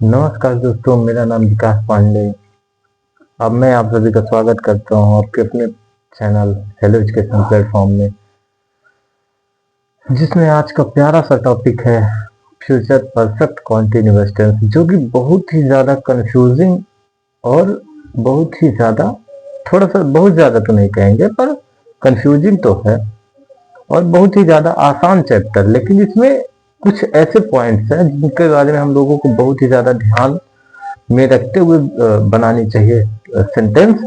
नमस्कार दोस्तों, मेरा नाम विकास पांडे। अब मैं आप सभी का स्वागत करता हूं आपके अपने चैनल हेलो एजुकेशन प्लेटफॉर्म में, जिसमें आज का प्यारा सा टॉपिक है फ्यूचर परफेक्ट कॉन्टिन्यूअस टेंस, जो कि बहुत ही ज़्यादा कंफ्यूजिंग और बहुत ही ज़्यादा, थोड़ा सा, बहुत ज़्यादा तो नहीं कहेंगे पर कंफ्यूजिंग तो है, और बहुत ही ज़्यादा आसान चैप्टर। लेकिन इसमें कुछ ऐसे पॉइंट्स हैं जिनके बारे में हम लोगों को बहुत ही ज़्यादा ध्यान में रखते हुए बनानी चाहिए सेंटेंस,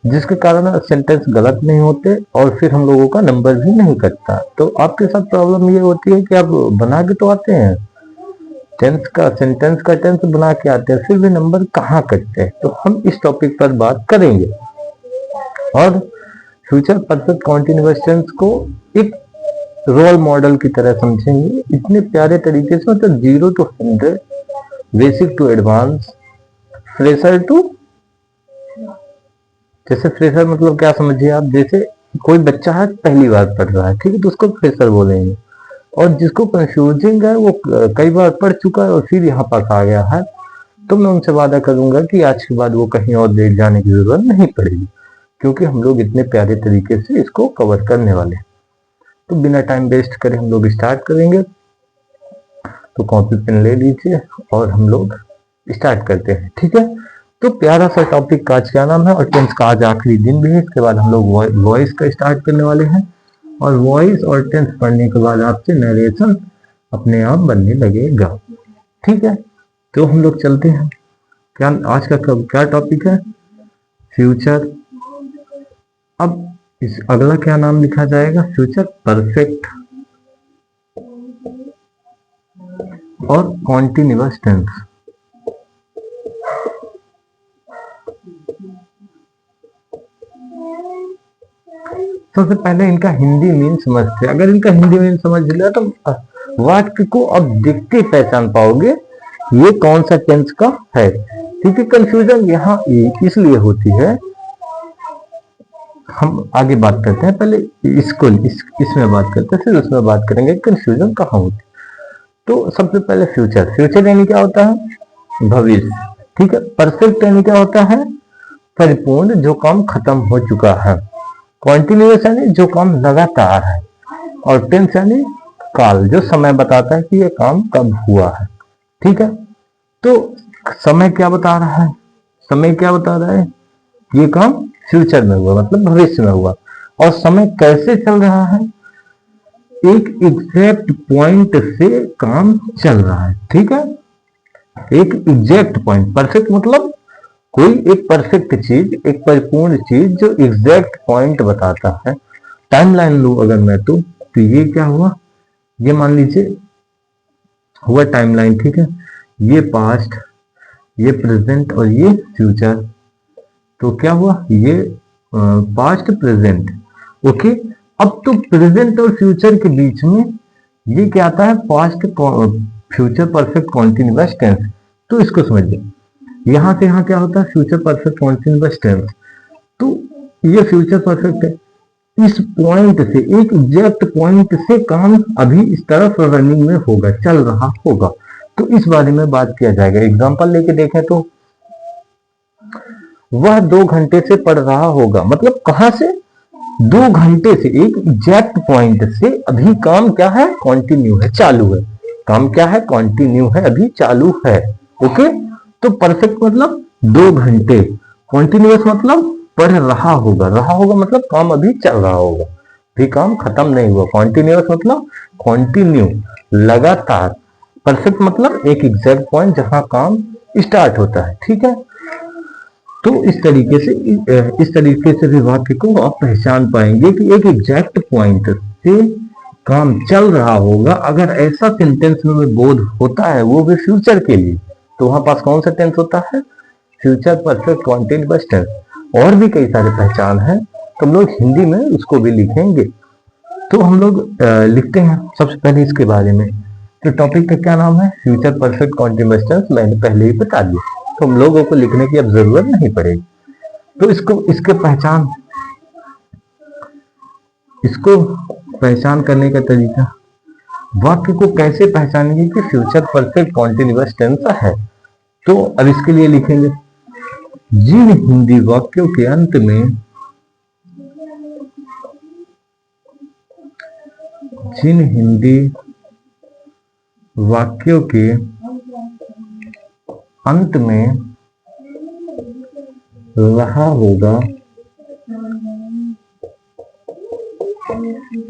जिसके कारण सेंटेंस गलत नहीं होते और फिर हम लोगों का नंबर भी नहीं कटता। तो आपके साथ प्रॉब्लम ये होती है कि आप बना के तो आते हैं सेंटेंस का टेंस बना के आते हैं, फिर भी नंबर कहाँ कटते हैं। तो हम इस टॉपिक पर बात करेंगे और फ्यूचर परफेक्ट कॉन्टिन्यूअस टेंस को एक रोल मॉडल की तरह समझेंगे, इतने प्यारे तरीके से, मतलब 0 to 100, basic to advance, fresher to, जैसे फ्रेशर मतलब क्या समझिए आप, जैसे कोई बच्चा है पहली बार पढ़ रहा है, ठीक है, तो उसको फ्रेशर बोलेंगे। और जिसको कंफ्यूजिंग है, वो कई बार पढ़ चुका है और फिर यहाँ पास आ गया है, तो मैं उनसे वादा करूंगा कि आज के बाद वो कहीं और लेट जाने की जरूरत नहीं पड़ेगी, क्योंकि हम लोग इतने प्यारे तरीके से इसको कवर करने वाले हैं। तो बिना टाइम वेस्ट करे हम लोग स्टार्ट करेंगे। तो कॉपी पेन ले लीजिए और हम लोग स्टार्ट करते हैं, ठीक है। तो प्यारा सा टॉपिक का आज क्या नाम है, और टेंस का आज आखिरी दिन भी है। इसके बाद हम लोग वॉइस का स्टार्ट करने वाले हैं, और वॉइस और टेंस पढ़ने के बाद आपसे नरेशन अपने आप बनने लगेगा, ठीक है। तो हम लोग चलते हैं। क्या आज का क्या टॉपिक है, फ्यूचर। अब इस अगला क्या नाम लिखा जाएगा, फ्यूचर परफेक्ट और कॉन्टिन्यूअस टेंस। सबसे पहले इनका हिंदी मीन समझते हैं। अगर इनका हिंदी मीन समझ लिया तो वाक्य को अब देखते पहचान पाओगे ये कौन सा टेंस का है, ठीक है। कंफ्यूजन यहाँ इसलिए होती है, हम आगे बात करते हैं, पहले इसमें बात करते हैं, फिर उसमें बात करेंगे कंफ्यूजन कहाँ होती है। तो सबसे पहले फ्यूचर यानी क्या होता है, भविष्य, ठीक है। परफेक्ट यानी क्या होता है, परिपूर्ण, जो काम खत्म हो चुका है। कॉन्टिन्यूअस यानी जो काम लगातार है, और टेंस यानी काल, जो समय बताता है कि ये काम कब हुआ है, ठीक है। तो समय क्या बता रहा है, समय क्या बता रहा है, ये काम फ्यूचर में हुआ, मतलब भविष्य में हुआ। और समय कैसे चल रहा है, एक एग्जैक्ट पॉइंट से काम चल रहा है, ठीक है। एक एग्जैक्ट पॉइंट, परफेक्ट मतलब कोई एक परफेक्ट चीज, एक परिपूर्ण चीज जो एग्जैक्ट पॉइंट बताता है। टाइमलाइन लूं अगर मैं, तो ये क्या हुआ, ये मान लीजिए हुआ टाइमलाइन, ठीक है। ये पास्ट, ये प्रेजेंट और ये फ्यूचर। तो क्या हुआ, ये पास्ट प्रेजेंट, ओके। अब तो प्रेजेंट और फ्यूचर के बीच में ये क्या आता है, past future perfect continuous tense. तो इसको समझिए, यहां से यहां क्या होता है, फ्यूचर परफेक्ट कॉन्टिन्यूअस टेंस। तो ये फ्यूचर परफेक्ट है, इस पॉइंट से, एक एग्जैक्ट पॉइंट से काम अभी इस तरफ रनिंग में होगा, चल रहा होगा। तो इस बारे में बात किया जाएगा। एग्जांपल लेके देखें तो वह 2 घंटे से पढ़ रहा होगा, मतलब कहां से, 2 घंटे से, एक एग्जैक्ट पॉइंट से अभी काम क्या है, कंटिन्यू है, चालू है। काम क्या है, कंटिन्यू है, अभी चालू है, ओके। तो परफेक्ट मतलब 2 घंटे, कॉन्टिन्यूअस मतलब पढ़ रहा होगा मतलब काम अभी चल रहा होगा, भी काम खत्म नहीं हुआ। कॉन्टिन्यूअस मतलब कॉन्टिन्यू, लगातार। परफेक्ट मतलब एक एग्जैक्ट पॉइंट जहां काम स्टार्ट होता है, ठीक है। तो इस तरीके से भी वाक्य को आप पहचान पाएंगे कि एक एग्जैक्ट पॉइंट से काम चल रहा होगा। अगर ऐसा सेंटेंस में बोध होता है, वो भी फ्यूचर के लिए, तो वहां पास कौन सा टेंस होता है, फ्यूचर परफेक्ट कॉन्टिन्यूअस टेंस। और भी कई सारे पहचान है, तो हम लोग हिंदी में उसको भी लिखेंगे। तो हम लोग लिखते हैं सबसे पहले इसके बारे में। तो टॉपिक का क्या नाम है, फ्यूचर परफेक्ट कॉन्टिन्यूअस टेंस, मैंने पहले ही बता दिया, तो हम लोगों को लिखने की अब जरूरत नहीं पड़ेगी। तो इसके पहचान, इसको पहचान करने का तरीका, वाक्य को कैसे पहचानेंगे कि फ्यूचर परफेक्ट कॉन्टिन्यूअस टेंस है। तो अब इसके लिए लिखेंगे, जिन हिंदी वाक्यों के अंत में, जिन हिंदी वाक्यों के अंत में रहा होगा,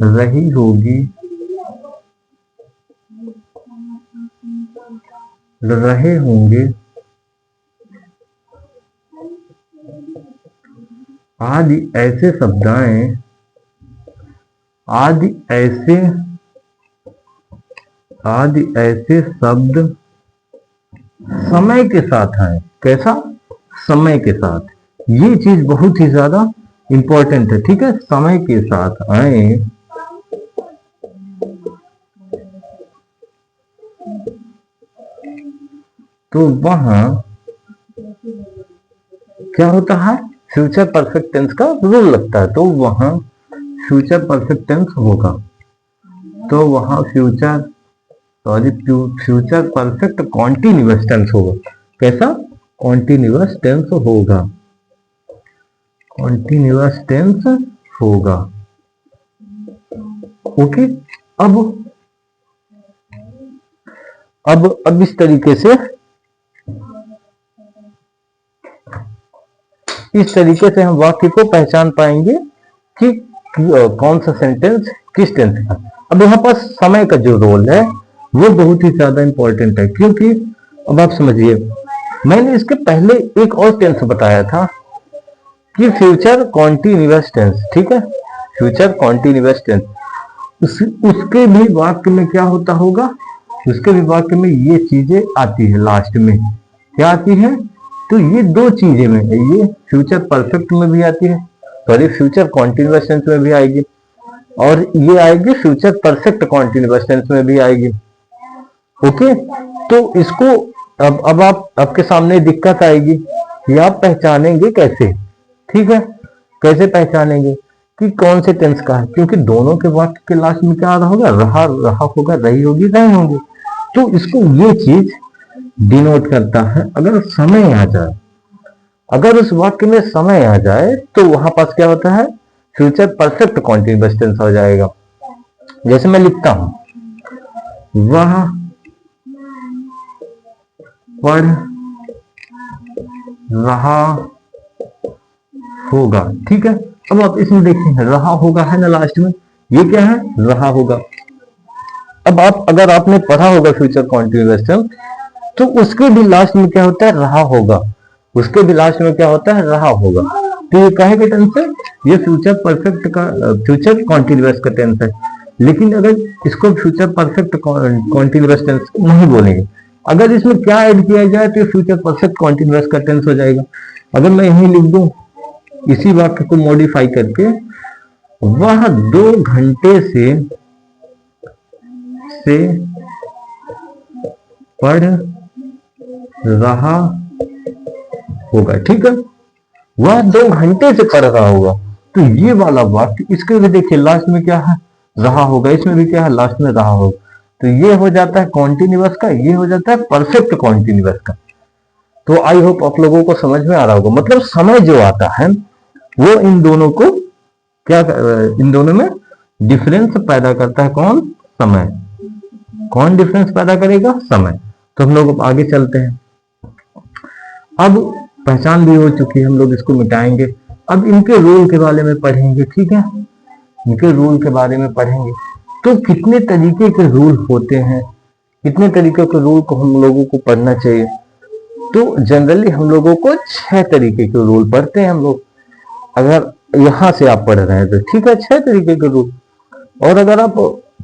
रही होगी, रहे होंगे आदि ऐसे शब्दाएं, आदि ऐसे शब्द समय के साथ आए। कैसा? समय के साथ। ये चीज बहुत ही ज्यादा इंपॉर्टेंट है, ठीक है। समय के साथ आए तो वहां क्या होता है, फ्यूचर परफेक्ट टेंस का रूल लगता है। तो वहां फ्यूचर परफेक्ट टेंस होगा, तो वहां फ्यूचर परफेक्ट कॉन्टिन्यूअस टेंस होगा। कैसा? कॉन्टिन्यूअस टेंस होगा, कॉन्टिन्यूअस टेंस होगा। ओके, अब इस तरीके से हम वाक्य को पहचान पाएंगे कि कौन सा सेंटेंस किस टेंस का। अब यहाँ पर समय का जो रोल है वो बहुत ही ज्यादा इंपॉर्टेंट है, क्योंकि अब आप समझिए, मैंने इसके पहले एक और टेंस बताया था कि फ्यूचर कॉन्टिन्यूअस टेंस, ठीक है, फ्यूचर कॉन्टिन्यूअस टेंस। उसके भी वाक्य में क्या होता होगा, उसके भी वाक्य में ये चीजें आती है। लास्ट में क्या आती है, तो ये दो चीजें में, ये फ्यूचर परफेक्ट में भी आती है, सॉरी फ्यूचर कॉन्टिन्यूअस टेंस में भी आएगी, और ये आएगी फ्यूचर परफेक्ट कॉन्टिन्यूअस टेंस में भी आएगी। ओके, तो इसको अब आपके सामने दिक्कत आएगी कि आप पहचानेंगे कैसे, ठीक है, कैसे पहचानेंगे कि कौन से टेंस का है, क्योंकि दोनों के वाक्य के लास्ट में क्या आ रहा होगा, रहा होगा, रही होगी, रहे होंगे। तो इसको ये चीज डिनोट करता है। अगर समय आ जाए, अगर उस वाक्य में समय आ जाए तो वहां पास क्या होता है, फ्यूचर परफेक्ट कॉन्टिन्यूअस टेंस हो जाएगा। जैसे मैं लिखता हूं, वह पढ़ रहा होगा, ठीक है। अब आप इसमें देखिए, रहा होगा है ना लास्ट में, ये क्या है, रहा होगा। अब अगर आपने पढ़ा होगा फ्यूचर कॉन्टिन्यूअस टेंस, तो उसके भी लास्ट में क्या होता है, रहा होगा, उसके भी लास्ट में क्या होता है, रहा होगा। तो ये काहे का टेंस है, ये फ्यूचर परफेक्ट का, फ्यूचर कॉन्टिन्यूअस का टेंस है। लेकिन अगर इसको फ्यूचर परफेक्ट कॉन्टिन्यूअस टेंस नहीं बोलेंगे, अगर इसमें क्या ऐड किया जाए तो फ्यूचर परफेक्ट कॉन्टिन्यूअस का टेंस हो जाएगा। अगर मैं यही लिख दूं, इसी वाक्य को मॉडिफाई करके, वह 2 घंटे से पढ़ रहा होगा, ठीक है, वह 2 घंटे से पढ़ रहा होगा। तो ये वाला वाक्य, इसके भी देखिए लास्ट में क्या है, रहा होगा, इसमें भी क्या है, लास्ट में रहा होगा। तो ये हो जाता है कॉन्टिन्यूअस का, ये हो जाता है परफेक्ट कॉन्टिन्यूअस का। तो आई होप आप लोगों को समझ में आ रहा होगा। मतलब समय जो आता है वो इन दोनों को क्या, इन दोनों में डिफरेंस पैदा करता है। कौन? समय। कौन डिफरेंस पैदा करेगा? समय। तो हम लोग आगे चलते हैं। अब पहचान भी हो चुकी है, हम लोग इसको मिटाएंगे। अब इनके रूल के बारे में पढ़ेंगे, ठीक है, इनके रूल के बारे में पढ़ेंगे। तो कितने तरीके के रूल होते हैं, कितने तरीके के रूल को हम लोगों को पढ़ना चाहिए। तो जनरली हम लोगों को 6 तरीके के रूल पढ़ते हैं हम लोग। अगर यहां से आप पढ़ रहे हैं तो ठीक है, 6 तरीके के रूल। और अगर आप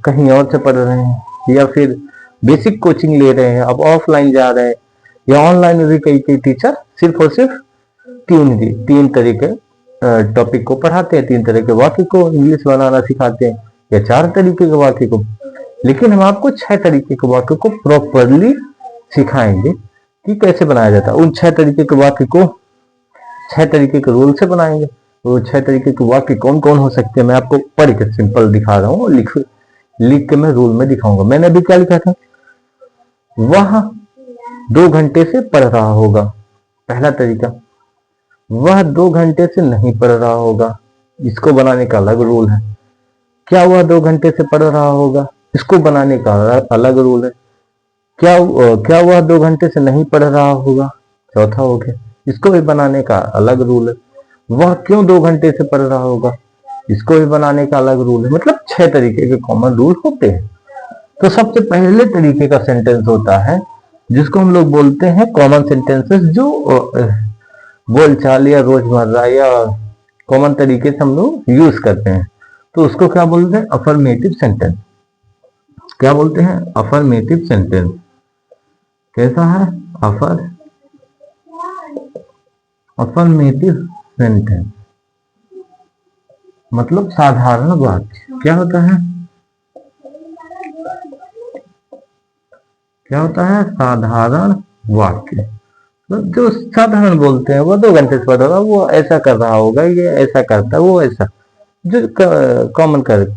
कहीं और से पढ़ रहे हैं या फिर बेसिक कोचिंग ले रहे हैं, आप ऑफलाइन जा रहे हैं या ऑनलाइन में भी कई टीचर सिर्फ और सिर्फ 3 तरीके टॉपिक को पढ़ाते हैं, 3 तरह के वाक्य को इंग्लिश बनाना सिखाते हैं, या 4 तरीके के वाक्य को। लेकिन हम आपको 6 तरीके के वाक्य को प्रॉपरली सिखाएंगे कि कैसे बनाया जाता है। उन 6 तरीके के वाक्य को 6 तरीके के रूल से बनाएंगे। वो 6 तरीके के वाक्य कौन कौन हो सकते हैं मैं आपको पढ़ के सिंपल दिखा रहा हूँ, लिख के मैं रूल में दिखाऊंगा। मैंने अभी क्या लिखा था, वह 2 घंटे से पढ़ रहा होगा, पहला तरीका। वह 2 घंटे से नहीं पढ़ रहा होगा, इसको बनाने का अलग रूल है। क्या वह 2 घंटे से पढ़ रहा होगा, इसको बनाने का अलग रूल है। क्या वह 2 घंटे से नहीं पढ़ रहा होगा, चौथा हो गया, इसको भी बनाने का अलग रूल है। वह क्यों 2 घंटे से पढ़ रहा होगा, इसको भी बनाने का अलग रूल है। मतलब 6 तरीके के कॉमन रूल होते हैं। तो सबसे पहले तरीके का सेंटेंस होता है जिसको हम लोग बोलते हैं कॉमन सेंटेंसेस, जो बोलचाल या रोजमर्रा या कॉमन तरीके से हम लोग यूज करते हैं। तो उसको क्या बोलते हैं, अफर्मेटिव सेंटेंस। क्या बोलते हैं, अफर्मेटिव सेंटेंस। कैसा है, अफर्मेटिव सेंटेंस मतलब साधारण वाक्य। क्या होता है, साधारण वाक्य। तो जो साधारण बोलते हैं, वो 2 घंटे से पढ़ रहा, वो ऐसा कर रहा होगा, ये ऐसा करता है, वो ऐसा, जो कॉमन कर,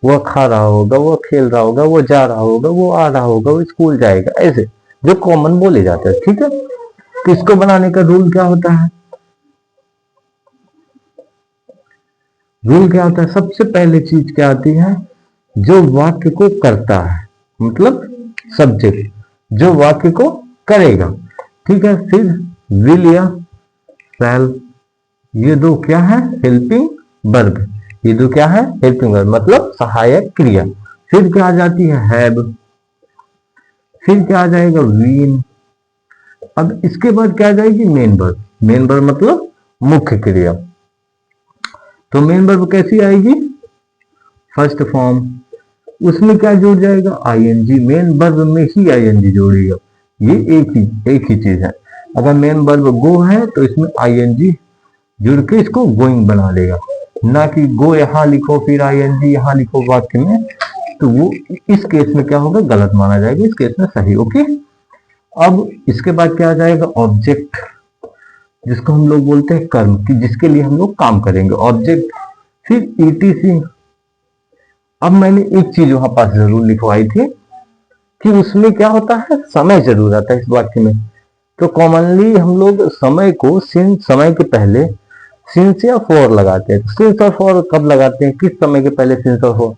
वो खा रहा होगा, वो खेल रहा होगा, वो जा रहा होगा, वो आ रहा होगा, वो स्कूल जाएगा, ऐसे जो कॉमन बोले जाते हैं। ठीक है, तो इसको बनाने का रूल क्या होता है, सबसे पहले चीज क्या आती है, जो वाक्य को करता है, मतलब सब्जेक्ट, जो वाक्य को करेगा। ठीक है, फिर विल या शैल, ये दो क्या है, हेल्पिंग वर्ब। ये दो क्या है, हेल्पिंग वर्ब मतलब सहायक क्रिया। फिर क्या आ जाती है, हैव। फिर क्या आ जाएगा, वीन। अब इसके बाद क्या आ जाएगी, मेन वर्ब। मेन वर्ब मतलब मुख्य क्रिया। तो मेन वर्ब कैसी आएगी, फर्स्ट फॉर्म। उसमें क्या जुड़ जाएगा, आईएनजी। मेन वर्ब में ही आईएनजी जोड़ेगा। ये एक ही चीज है। अगर मेन वर्ब गो है तो इसमें आईएनजी जुड़ के इसको गोइंग बना देगा, ना कि गो यहां लिखो फिर आईएनजी यहां लिखो वाक्य में, तो वो इस केस में क्या होगा, गलत माना जाएगा। इस केस में सही। ओके, अब इसके बाद क्या आ जाएगा, ऑब्जेक्ट, जिसको हम लोग बोलते हैं कर्म, कि जिसके लिए हम लोग काम करेंगे, ऑब्जेक्ट। फिर ईटीसी। अब मैंने एक चीज वहां पास जरूर लिखवाई थी कि उसमें क्या होता है, समय जरूर आता है इस वाक्य में। तो कॉमनली हम लोग समय को समय के पहले सिंस या फॉर लगाते हैं। सिंस और फॉर कब लगाते हैं, किस समय के पहले सिंस और फॉर,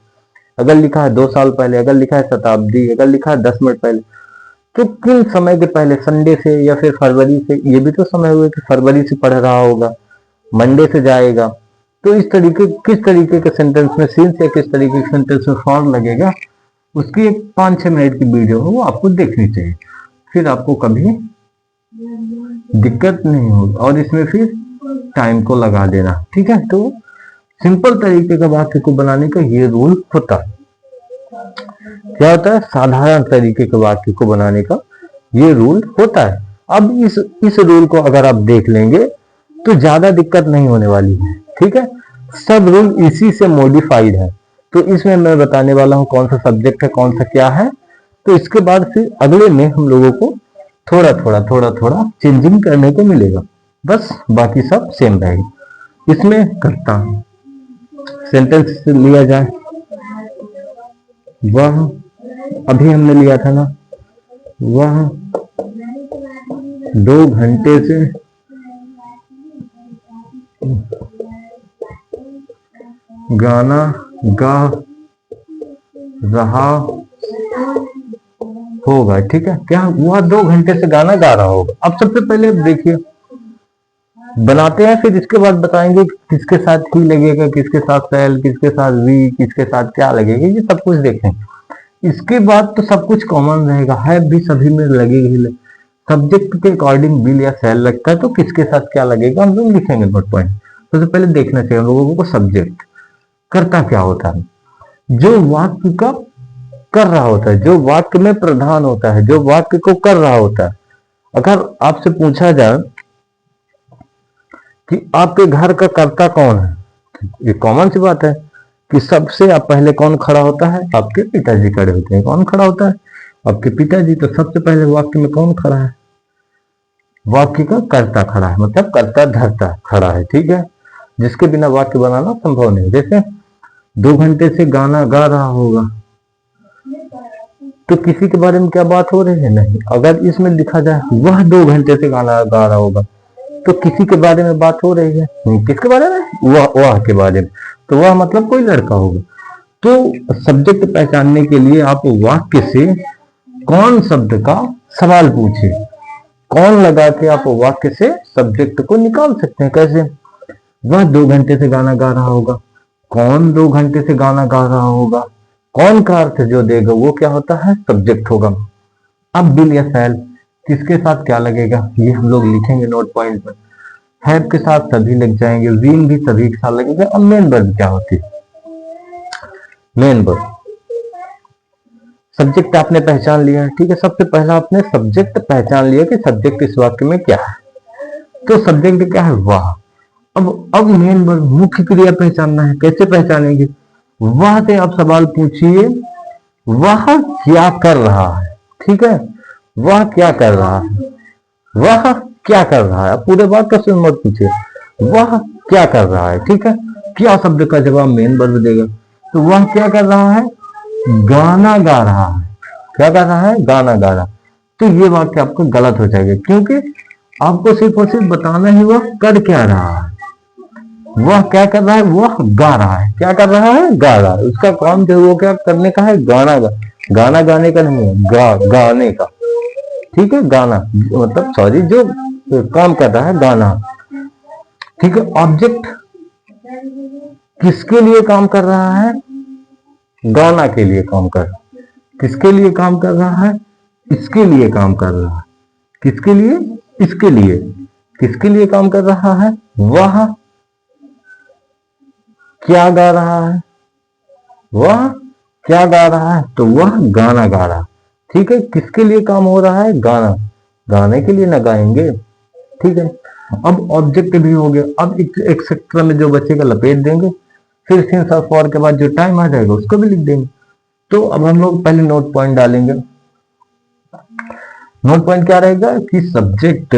अगर लिखा है 2 साल पहले, अगर लिखा है शताब्दी, अगर लिखा है 10 मिनट पहले, तो किन समय के पहले, संडे से या फिर फरवरी से। ये भी तो समय हुए कि फरवरी से पढ़ रहा होगा, मंडे से जाएगा। तो इस तरीके, किस तरीके के सेंटेंस में सिंस या किस तरीके के सेंटेंस में फॉर लगेगा, उसकी एक 5-6 मिनट की वीडियो हो, वो आपको देखनी चाहिए। फिर आपको कभी दिक्कत नहीं होगी। और इसमें फिर टाइम को लगा देना। ठीक है, तो सिंपल तरीके का वाक्य को बनाने का ये रूल होता है। क्या होता है, साधारण तरीके के वाक्य को बनाने का ये रूल होता है। अब इस रूल को अगर आप देख लेंगे तो ज्यादा दिक्कत नहीं होने वाली है। ठीक है, सब रूल इसी से मॉडिफाइड है। तो इसमें मैं बताने वाला हूं कौन सा सब्जेक्ट है, कौन सा क्या है। तो इसके बाद फिर अगले में हम लोगों को थोड़ा थोड़ा चेंजिंग करने को मिलेगा, बस बाकी सब सेम रहेगा। इसमें करता सेंटेंस लिया जाए, वह, अभी हमने लिया था ना, वह 2 घंटे से गाना गा रहा होगा। ठीक है, क्या वह 2 घंटे से गाना गा रहा होगा। अब सबसे पहले देखिए, बनाते हैं, फिर इसके बाद बताएंगे किसके साथ ही लगेगा, किसके साथ सेल, किसके साथ वी, किसके साथ क्या लगेगा, ये सब कुछ देखेंगे। इसके बाद तो सब कुछ कॉमन रहेगा, है भी सभी में लगेगा। सब्जेक्ट के अकॉर्डिंग विल या सेल लगता है, तो किसके साथ क्या लगेगा हम लोग लिखेंगे नोट पॉइंट। सबसे पहले देखना चाहिए हम लोगों को सब्जेक्ट करता क्या होता है, जो वाक्य का कर रहा होता है, जो वाक्य में प्रधान होता है, जो वाक्य को कर रहा होता है। अगर आपसे पूछा जाए कि आपके घर का कर्ता कौन है, ये कॉमन सी बात है कि सबसे आप पहले कौन खड़ा होता है, आपके पिताजी खड़े होते हैं। कौन खड़ा होता है, आपके पिताजी। तो सबसे पहले वाक्य में कौन खड़ा है, वाक्य का कर्ता खड़ा है, मतलब कर्ता धर्ता खड़ा है। ठीक है, जिसके बिना वाक्य बनाना संभव नहीं। जैसे 2 घंटे से गाना गा रहा होगा, तो किसी के बारे में क्या बात हो रही है? नहीं। अगर इसमें लिखा जाए वह 2 घंटे से गाना गा रहा होगा, तो किसी के बारे में बात हो रही है? नहीं। किसके बारे में? वह के बारे में। तो वह मतलब कोई लड़का होगा। तो सब्जेक्ट पहचानने के लिए आप वाक्य से कौन शब्द का सवाल पूछे, कौन लगा के आप वाक्य से सब्जेक्ट को निकाल सकते हैं। कैसे? वह 2 घंटे से गाना गा रहा होगा, कौन 2 घंटे से गाना गा रहा होगा, कौन का अर्थ जो देगा वो क्या होता है? सब्जेक्ट होगा। अब बिल या सैल किसके साथ क्या लगेगा, ये हम लोग लिखेंगे नोट पॉइंट पर। हैव के साथ सभी लग जाएंगे, वीन भी सभी के साथ लगेगा। अब मेन वर्ब क्या होती है? मेन वर्ब सब्जेक्ट आपने पहचान लिया है, ठीक है। सबसे पहला आपने सब्जेक्ट पहचान लिया कि सब्जेक्ट इस वाक्य में क्या है। तो सब्जेक्ट क्या है? वह। अब मेन वर्ब मुख्य क्रिया पहचानना है। कैसे पहचानेंगे? वह से आप सवाल पूछिए, वह क्या कर रहा है, ठीक है। वह क्या कर रहा है, वह क्या कर रहा है। पूरे वाक्य से मत पूछिए, वह क्या कर रहा है, ठीक है। क्या शब्द का जवाब मेन वर्ब देगा। तो वह क्या कर रहा है? गाना गा रहा है। क्या कर रहा है? गाना गा रहा। तो ये वाक्य आपका गलत हो जाएगा, क्योंकि आपको सिर्फ और सिर्फ बताना ही वह कर क्या रहा है। वह क्या कर रहा है? वह गा रहा है। क्या कर रहा है? गा रहा है। उसका काम जो वो क्या करने का है? गाना गाने का नहीं है, गाने का, ठीक है। गाना मतलब सॉरी, जो काम कर रहा है गाना, ठीक है। ऑब्जेक्ट किसके लिए काम कर रहा है? गाना के लिए काम कर रहा है। किसके लिए काम कर रहा है? इसके लिए काम कर रहा है। किसके लिए? इसके लिए। किसके लिए काम कर रहा है? वह क्या गा रहा है? वह क्या गा रहा है? तो वह गाना गा रहा है, ठीक है। किसके लिए काम हो रहा है? गाना। गाने के लिए ना गाएंगे, ठीक है। अब ऑब्जेक्ट भी हो गया। अब एक्सेट्रा में जो बचेगा लपेट देंगे, फिर सिंस और फॉर के बाद जो टाइम आ जाएगा उसको भी लिख देंगे। तो अब हम लोग पहले नोट पॉइंट डालेंगे। नोट पॉइंट क्या रहेगा कि सब्जेक्ट,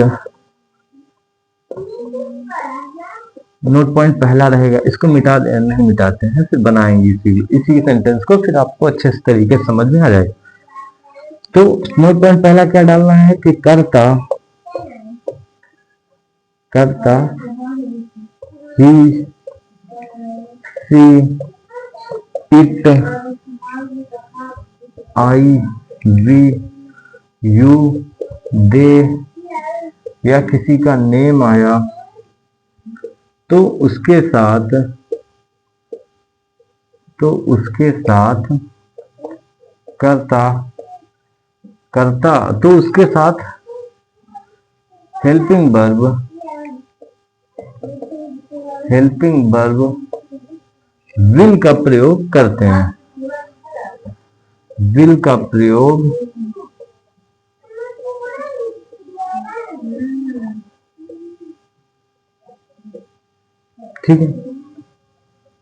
नोट पॉइंट पहला रहेगा। इसको नहीं मिटाते हैं, फिर बनाएंगे इसी सेंटेंस को, फिर आपको अच्छे से तरीके से समझ में आ जाएगा। तो नोट पॉइंट पहला क्या डालना है कि कर्ता, कर्ता ही, सी, इट, आई, वी, यू, दे या किसी का नेम आया तो उसके साथ कर्ता, तो उसके साथ हेल्पिंग वर्ब विल का प्रयोग करते हैं। विल का प्रयोग ठीक है।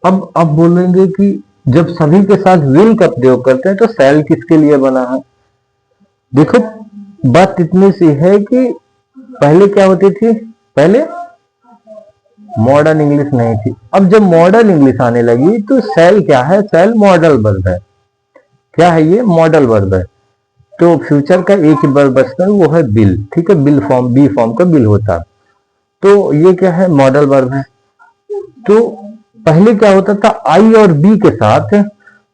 अब बोलेंगे कि जब सभी के साथ विल का प्रयोग करते हैं तो शैल किसके लिए बना है। देखो बात इतनी सी है कि पहले क्या होती थी, पहले मॉडर्न इंग्लिश नहीं थी। अब जब मॉडर्न इंग्लिश आने लगी तो शैल क्या है? शैल मॉडल वर्ब है। क्या है ये? मॉडल वर्ब है। तो फ्यूचर का एक ही वर्ब बचता है, वो है बिल, ठीक है। बिल फॉर्म, बी फॉर्म का बिल होता है। तो ये क्या है? मॉडल वर्ब है। तो पहले क्या होता था? आई और बी के साथ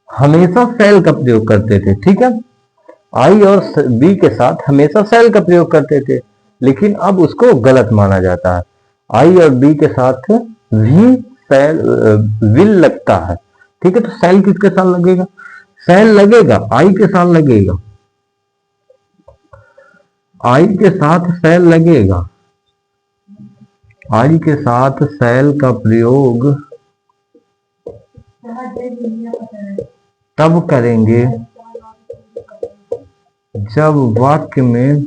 हमेशा शैल का प्रयोग करते थे, ठीक है। आई और बी के साथ हमेशा शैल का प्रयोग करते थे, लेकिन अब उसको गलत माना जाता है। आई और बी के साथ भी शैल, विल लगता है, ठीक है। तो शैल किसके साथ लगेगा? शैल लगेगा आई के साथ लगेगा, आई के साथ शैल लगेगा। आई के साथ शैल का प्रयोग तब करेंगे जब वाक्य में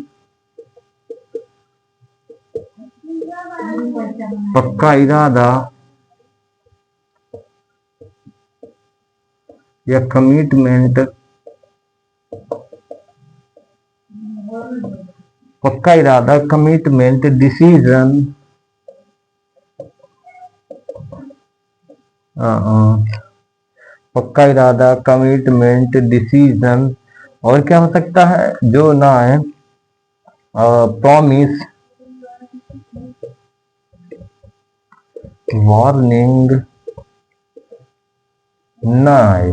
पक्का इरादा या कमिटमेंट, पक्का इरादा, कमिटमेंट, डिसीजन पक्का इरादा, कमिटमेंट, डिसीजन, और क्या हो सकता है जो ना है, प्रॉमिस, वार्निंग, ना आए।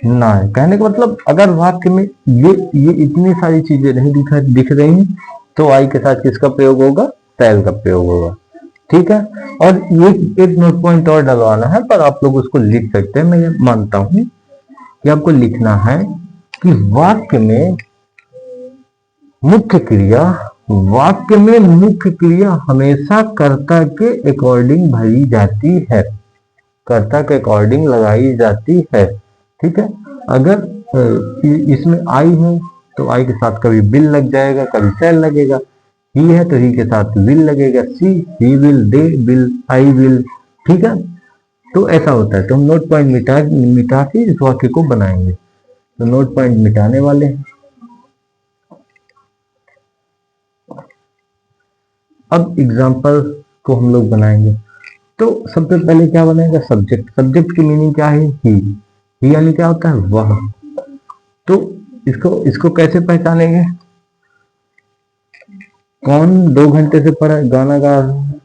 ना है कहने का मतलब अगर वाक्य में ये इतनी सारी चीजें नहीं दिख रही हैं तो आई के साथ किसका प्रयोग होगा, शैल का प्रयोग होगा। ठीक है, और ये एक नोट पॉइंट और डलवाना है, पर आप लोग उसको लिख सकते हैं, मैं ये मानता हूं कि आपको लिखना है कि वाक्य में मुख्य क्रिया हमेशा कर्ता के अकॉर्डिंग भरी जाती है, कर्ता के अकॉर्डिंग लगाई जाती है। ठीक है, अगर इसमें आई है तो आई के साथ कभी बिल लग जाएगा, कभी शैल लगेगा। ही है तो ही के साथ विल लगेगा, see, he will, they will, I will. ठीक है, तो ऐसा होता है। तो हम नोट पॉइंट मिटा के इस वाक्य को बनाएंगे। तो नोट पॉइंट मिटाने वाले हैं। अब एग्जाम्पल को हम लोग बनाएंगे। तो सबसे पहले क्या बनेगा, सब्जेक्ट। सब्जेक्ट की मीनिंग क्या है, ही यानी क्या होता है, वह। तो इसको कैसे पहचानेंगे, कौन 2 घंटे से पढ़ा गाना गा रहा है,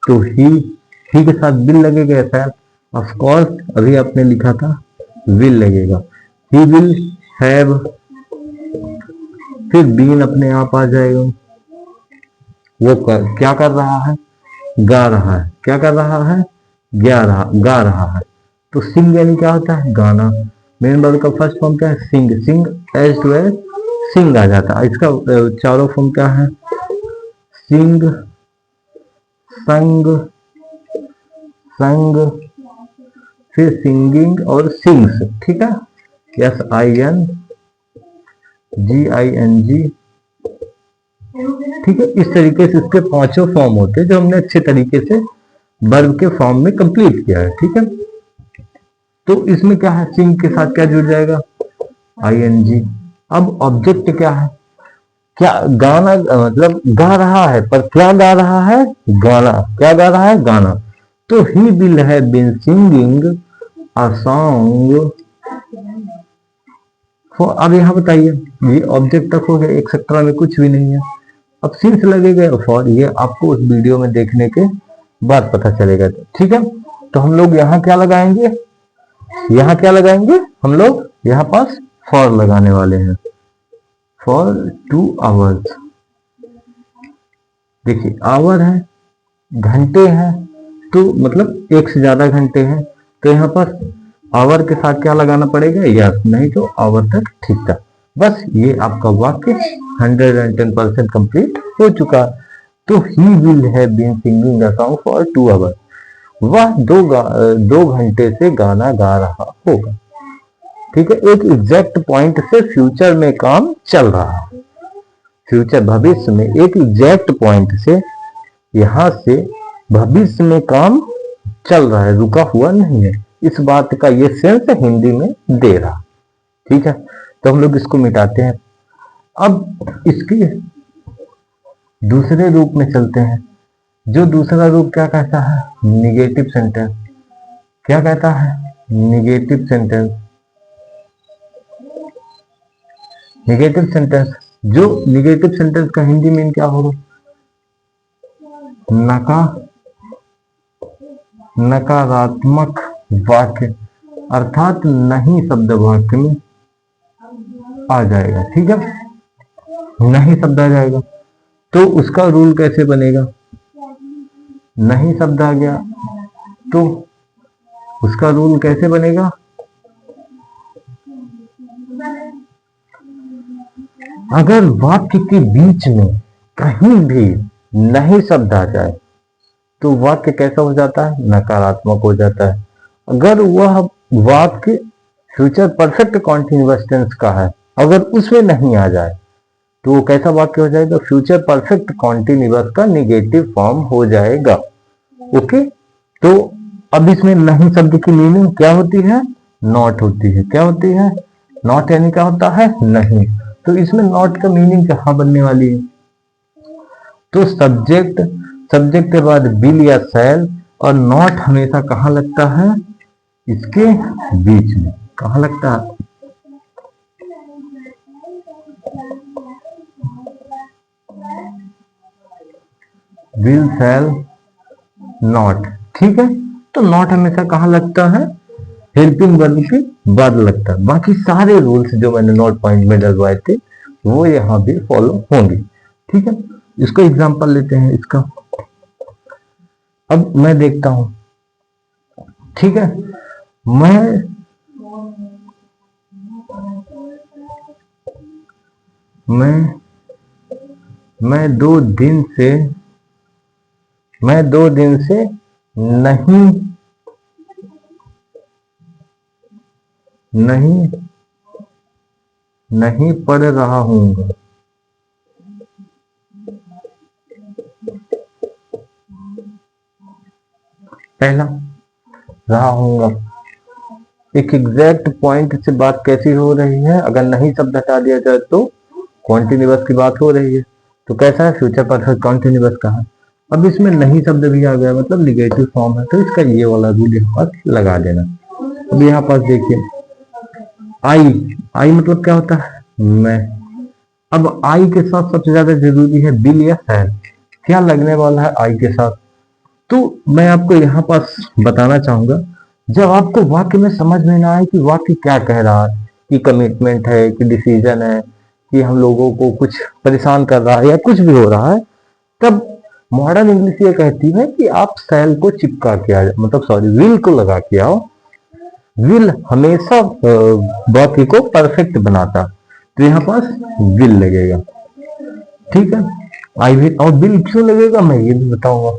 तो ही के साथ बिल लगेगा ऐसा, ऑफ कोर्स अभी आपने लिखा था विल लगेगा, ही विल हैव, फिर बीन अपने आप आ जाएगा। वो क्या कर रहा है, गा रहा है। क्या कर रहा है, गा रहा है। तो सिंग यानी क्या होता है, गाना। मेन वर्ब का फर्स्ट फॉर्म क्या है, सिंग। सिंग एज टू एज सिंग आ जाता है। इसका चारों फॉर्म क्या है, सिंग, संग, संग, फिर सिंगिंग और सिंग्स। ठीक है, SINGING। ठीक है, इस तरीके से इसके 5 फॉर्म होते हैं जो हमने अच्छे तरीके से वर्ब के फॉर्म में कंप्लीट किया है। ठीक है, तो इसमें क्या है, सिंग के साथ क्या जुड़ जाएगा, ING। अब ऑब्जेक्ट क्या है, क्या गाना, मतलब गा रहा है, पर क्या गा रहा है, गाना। क्या गा रहा है, गाना। तो he will have been singing a song. अब यहाँ बताइए, ये ऑब्जेक्ट तक हो गया, एक्सेट्रा में कुछ भी नहीं है। अब सिंस लगेगा फॉर, ये आपको उस वीडियो में देखने के बाद पता चलेगा। ठीक है, तो हम लोग यहाँ क्या लगाएंगे, यहाँ क्या लगाएंगे, हम लोग यहाँ पास फॉर लगाने वाले हैं, फॉर 2 आवर्स। देखिए आवर है, घंटे हैं, तो मतलब 1 से ज्यादा घंटे हैं, तो यहाँ पर आवर के साथ क्या लगाना पड़ेगा, यस, नहीं तो आवर तक ठीक था। बस ये आपका वाक्य 110% कंप्लीट हो चुका। तो he will have been singing the song for 2 hours. वह 2 घंटे से गाना गा रहा होगा। ठीक है, एक एग्जैक्ट पॉइंट से फ्यूचर में काम चल रहा है, फ्यूचर भविष्य में एक एग्जैक्ट पॉइंट से, यहां से भविष्य में काम चल रहा है, रुका हुआ नहीं है। इस बात का ये सेंस हिंदी में दे रहा। ठीक है, तो हम लोग इसको मिटाते हैं। अब इसके दूसरे रूप में चलते हैं। जो दूसरा रूप क्या कहता है, निगेटिव सेंटेंस। क्या कहता है, निगेटिव सेंटेंस। निगेटिव सेंटेंस, जो निगेटिव सेंटेंस का हिंदी में क्या होगा, नकारात्मक वाक्य, अर्थात नहीं शब्द वाक्य में आ जाएगा। ठीक है, नहीं शब्द आ जाएगा, तो उसका रूल कैसे बनेगा, नहीं शब्द आ गया तो उसका रूल कैसे बनेगा, अगर वाक्य के बीच में कहीं भी नहीं शब्द आ जाए तो वाक्य कैसा हो जाता है, नकारात्मक हो जाता है। अगर वह वाक्य फ्यूचर परफेक्ट कॉन्टिन्यूअस टेंस का है, अगर उसमें नहीं आ जाए तो वो कैसा वाक्य हो जाएगा, फ्यूचर परफेक्ट कॉन्टिन्यूअस का निगेटिव फॉर्म हो जाएगा। ओके, तो अब इसमें नहीं शब्द की मीनिंग क्या होती है, नॉट होती है। क्या होती है, नॉट यानी क्या होता है, नहीं। तो इसमें नॉट का मीनिंग कहां बनने वाली है, तो सब्जेक्ट के बाद विल या शैल, और नॉट हमेशा कहाँ लगता है, इसके बीच में। कहाँ लगता है, विल शैल नॉट। ठीक है, तो नॉट हमेशा कहाँ लगता है, हेल्पिंग वर्ब के बाद लगता है। बाकी सारे रूल्स जो मैंने नोट पॉइंट में डलवाए थे वो यहाँ भी फॉलो होंगे। ठीक है, इसको एग्जांपल लेते हैं इसका। अब मैं देखता हूं, ठीक है, मैं मैं मैं 2 दिन से नहीं नहीं नहीं पढ़ रहा हूँ। पहला रहा हूँगा, एक एग्जैक्ट पॉइंट से बात कैसी हो रही है, अगर नहीं शब्द हटा दिया जाए तो कॉन्टिन्यूअस की बात हो रही है। तो कैसा है, फ्यूचर परफेक्ट कॉन्टिन्यूअस का है। अब इसमें नहीं शब्द भी आ गया, मतलब निगेटिव फॉर्म है, तो इसका ये वाला रूल यहाँ पर लगा देना। अब यहाँ पर देखिए, आई मतलब क्या होता है, मैं। अब आई के साथ सबसे ज्यादा जरूरी है बिल या शैल। क्या लगने वाला है आई के साथ, तो मैं आपको यहाँ पास बताना चाहूंगा, जब आपको वाक्य में समझ में ना आए कि वाक्य क्या कह रहा है, कि कमिटमेंट है, कि डिसीजन है, कि हम लोगों को कुछ परेशान कर रहा है या कुछ भी हो रहा है, तब मॉडर्न इंग्लिश ये कहती है कि आप सेल को चिपका के आ, मतलब सॉरी विल को लगा के आओ। विल हमेशा वाक्य को परफेक्ट बनाता, तो यहाँ पास विल लगेगा। ठीक है, आई विल, और विल क्यों लगेगा मैं ये भी बताऊंगा।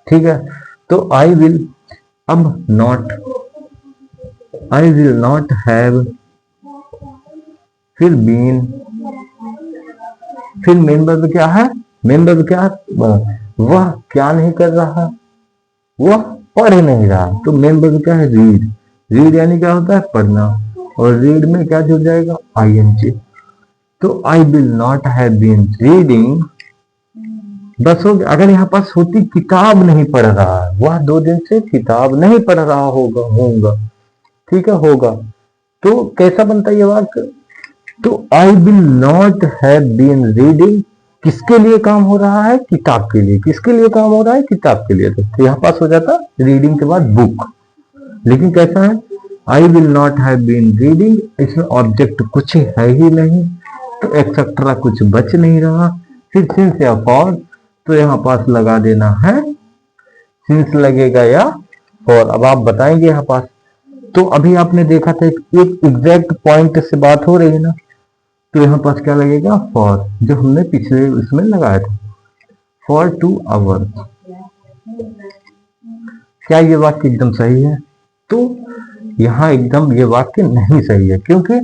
ठीक है, तो आई विल, अब not, I will not have, फिर बीन, फिर मेन वर्ब क्या है, मेन वर्ब क्या है, वह क्या नहीं कर रहा, वह पढ़ नहीं रहा, तो मेन वर्ब क्या है, रीड। रीड यानी क्या होता है, पढ़ना, और रीड में क्या जुड़ जाएगा, आईएनजी। तो I will not have been reading, बस हो गया। अगर यहाँ पास होती किताब नहीं पढ़ रहा है, वह 2 दिन से किताब नहीं पढ़ रहा होगा, ठीक है, होगा, तो कैसा बनता है ये वाक्य, तो I will not have been reading, किसके लिए काम हो रहा है, किताब के लिए। किसके लिए काम हो रहा है, किताब के लिए, तो यहाँ पास हो जाता रीडिंग के बाद बुक। लेकिन कैसा है, I will not have been reading, इसमें ऑब्जेक्ट कुछ है ही नहीं, तो एक्सेट्रा कुछ बच नहीं रहा, फिर सिंस या फॉर, तो यहाँ पास लगा देना है, सिंस लगेगा या फॉर। अब आप बताएंगे यहाँ पास, तो अभी आपने देखा था एक एग्जैक्ट पॉइंट से बात हो रही है ना, तो यहाँ पास क्या लगेगा, फॉर, जो हमने पिछले इसमें लगाया था, फॉर 2 आवर्स। क्या ये वाक्य एकदम सही है, तो यहाँ एकदम ये वाक्य नहीं सही है, क्योंकि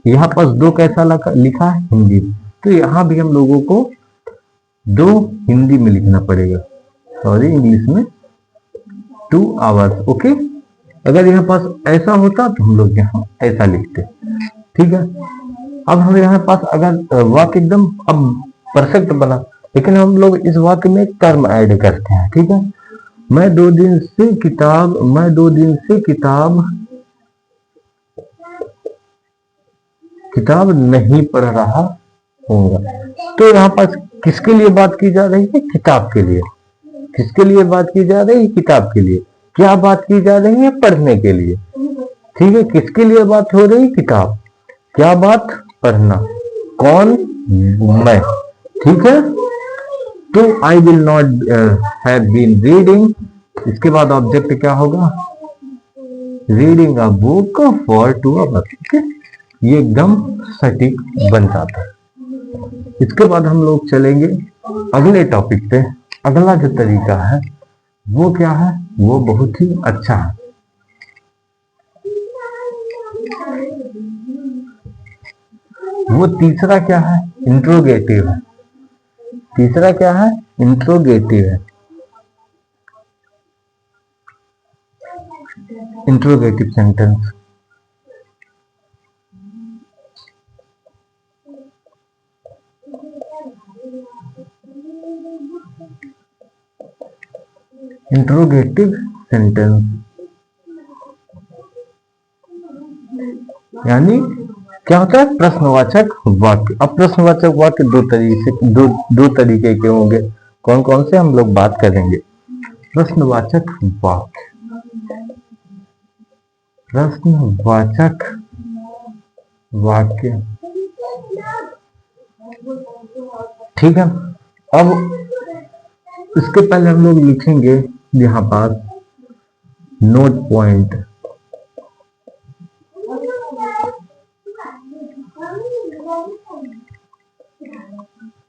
यहाँ पास दो कैसा लिखा है, हिंदी, तो यहाँ भी हम लोगों को 2 हिंदी में लिखना पड़ेगा, सॉरी इंग्लिश में 2 आवर्स। ओके, अगर यहाँ पास ऐसा होता तो हम लोग यहाँ ऐसा लिखते। ठीक है, अब हम यहाँ पास अगर वाक्य एकदम अब परफेक्ट बना, लेकिन हम लोग इस वाक्य में कर्म ऐड करते हैं। ठीक है, मैं 2 दिन से किताब नहीं पढ़ रहा हूँ, तो यहाँ पास किसके लिए बात की जा रही है, किताब के लिए। किसके लिए बात की जा रही है, किताब के लिए। क्या बात की जा रही है, पढ़ने के लिए। ठीक है, किसके लिए बात हो रही है, किताब। क्या बात, पढ़ना, कौन, मैं। ठीक है, तो I will not have been reading, इसके बाद ऑब्जेक्ट क्या होगा, reading a book for 2 hours. ठीक है, ये एकदम सटीक बन जाता है। इसके बाद हम लोग चलेंगे अगले टॉपिक पे। अगला जो तरीका है वो क्या है, वो बहुत ही अच्छा है। वो तीसरा क्या है, इंट्रोगेटिव है। तीसरा क्या है, इंट्रोगेटिव है। इंट्रोगेटिव सेंटेंस, इंट्रोगेटिव सेंटेंस यानी क्या होता है? प्रश्नवाचक वाक्य। अब प्रश्नवाचक वाक्य दो तरीके के होंगे। कौन कौन से हम लोग बात करेंगे? प्रश्नवाचक वाक्य, प्रश्नवाचक वाक्य, ठीक है। अब इसके पहले हम लोग लिखेंगे यहां पास नोट पॉइंट।